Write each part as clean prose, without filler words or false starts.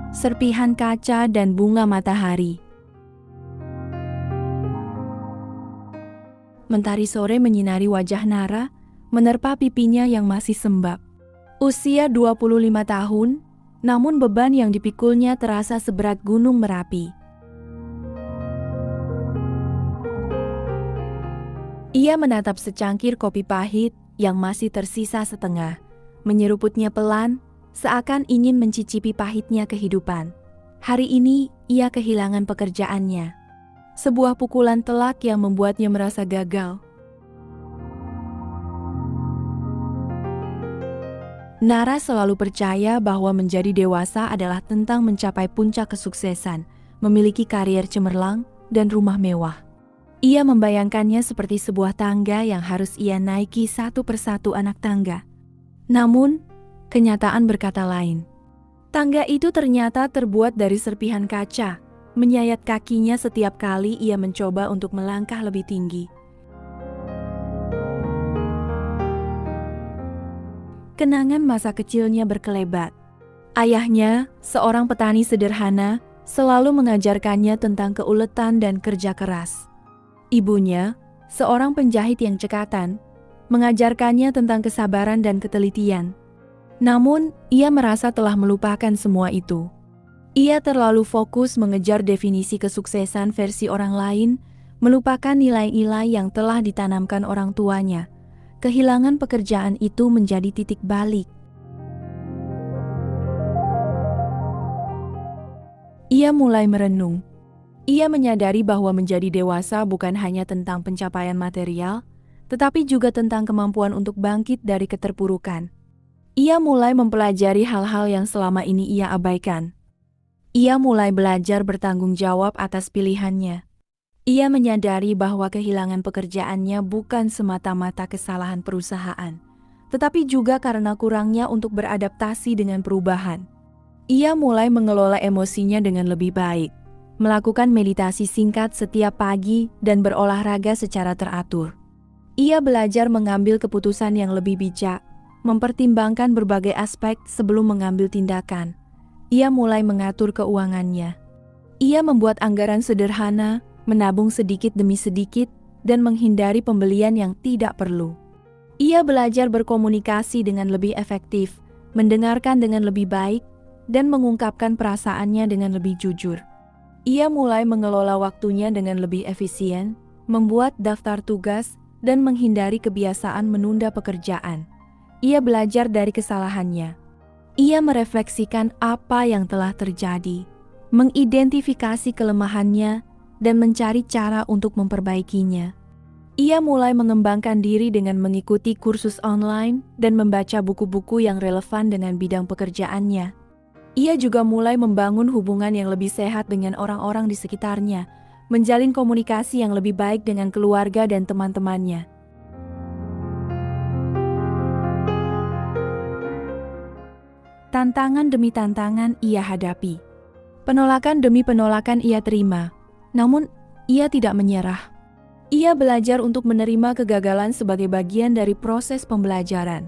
Serpihan kaca dan bunga matahari. Mentari sore menyinari wajah Nara, menerpa pipinya yang masih sembab. Usia 25 tahun, namun beban yang dipikulnya terasa seberat gunung Merapi. Ia menatap secangkir kopi pahit yang masih tersisa setengah, menyeruputnya pelan, seakan ingin mencicipi pahitnya kehidupan. Hari ini, ia kehilangan pekerjaannya. Sebuah pukulan telak yang membuatnya merasa gagal. Nara selalu percaya bahwa menjadi dewasa adalah tentang mencapai puncak kesuksesan, memiliki karier cemerlang, dan rumah mewah. Ia membayangkannya seperti sebuah tangga yang harus ia naiki satu persatu anak tangga. Namun, kenyataan berkata lain. Tangga itu ternyata terbuat dari serpihan kaca, menyayat kakinya setiap kali ia mencoba untuk melangkah lebih tinggi. Kenangan masa kecilnya berkelebat. Ayahnya, seorang petani sederhana, selalu mengajarkannya tentang keuletan dan kerja keras. Ibunya, seorang penjahit yang cekatan, mengajarkannya tentang kesabaran dan ketelitian. Namun, ia merasa telah melupakan semua itu. Ia terlalu fokus mengejar definisi kesuksesan versi orang lain, melupakan nilai-nilai yang telah ditanamkan orang tuanya. Kehilangan pekerjaan itu menjadi titik balik. Ia mulai merenung. Ia menyadari bahwa menjadi dewasa bukan hanya tentang pencapaian material, tetapi juga tentang kemampuan untuk bangkit dari keterpurukan. Ia mulai mempelajari hal-hal yang selama ini ia abaikan. Ia mulai belajar bertanggung jawab atas pilihannya. Ia menyadari bahwa kehilangan pekerjaannya bukan semata-mata kesalahan perusahaan, tetapi juga karena kurangnya untuk beradaptasi dengan perubahan. Ia mulai mengelola emosinya dengan lebih baik, melakukan meditasi singkat setiap pagi dan berolahraga secara teratur. Ia belajar mengambil keputusan yang lebih bijak, mempertimbangkan berbagai aspek sebelum mengambil tindakan. Ia mulai mengatur keuangannya. Ia membuat anggaran sederhana, menabung sedikit demi sedikit, dan menghindari pembelian yang tidak perlu. Ia belajar berkomunikasi dengan lebih efektif, mendengarkan dengan lebih baik, dan mengungkapkan perasaannya dengan lebih jujur. Ia mulai mengelola waktunya dengan lebih efisien, membuat daftar tugas, dan menghindari kebiasaan menunda pekerjaan. Ia belajar dari kesalahannya. Ia merefleksikan apa yang telah terjadi, mengidentifikasi kelemahannya, dan mencari cara untuk memperbaikinya. Ia mulai mengembangkan diri dengan mengikuti kursus online dan membaca buku-buku yang relevan dengan bidang pekerjaannya. Ia juga mulai membangun hubungan yang lebih sehat dengan orang-orang di sekitarnya, menjalin komunikasi yang lebih baik dengan keluarga dan teman-temannya. Tantangan demi tantangan ia hadapi. Penolakan demi penolakan ia terima. Namun, ia tidak menyerah. Ia belajar untuk menerima kegagalan sebagai bagian dari proses pembelajaran.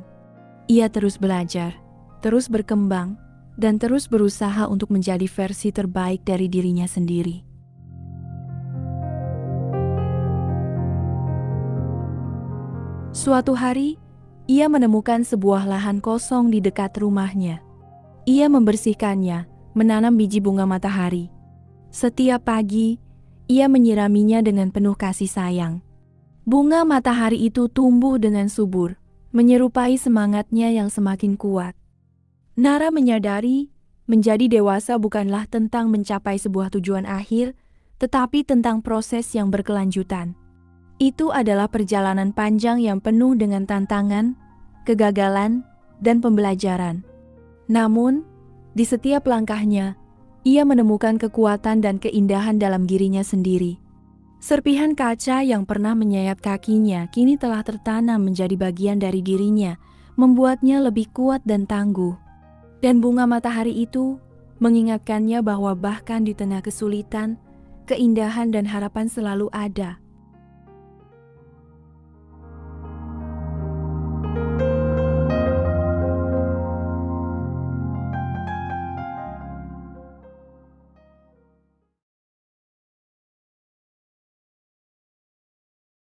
Ia terus belajar, terus berkembang, dan terus berusaha untuk menjadi versi terbaik dari dirinya sendiri. Suatu hari, ia menemukan sebuah lahan kosong di dekat rumahnya. Ia membersihkannya, menanam biji bunga matahari. Setiap pagi, ia menyiraminya dengan penuh kasih sayang. Bunga matahari itu tumbuh dengan subur, menyerupai semangatnya yang semakin kuat. Nara menyadari, menjadi dewasa bukanlah tentang mencapai sebuah tujuan akhir, tetapi tentang proses yang berkelanjutan. Itu adalah perjalanan panjang yang penuh dengan tantangan, kegagalan, dan pembelajaran. Namun, di setiap langkahnya, ia menemukan kekuatan dan keindahan dalam dirinya sendiri. Serpihan kaca yang pernah menyayat kakinya kini telah tertanam menjadi bagian dari dirinya, membuatnya lebih kuat dan tangguh. Dan bunga matahari itu mengingatkannya bahwa bahkan di tengah kesulitan, keindahan dan harapan selalu ada.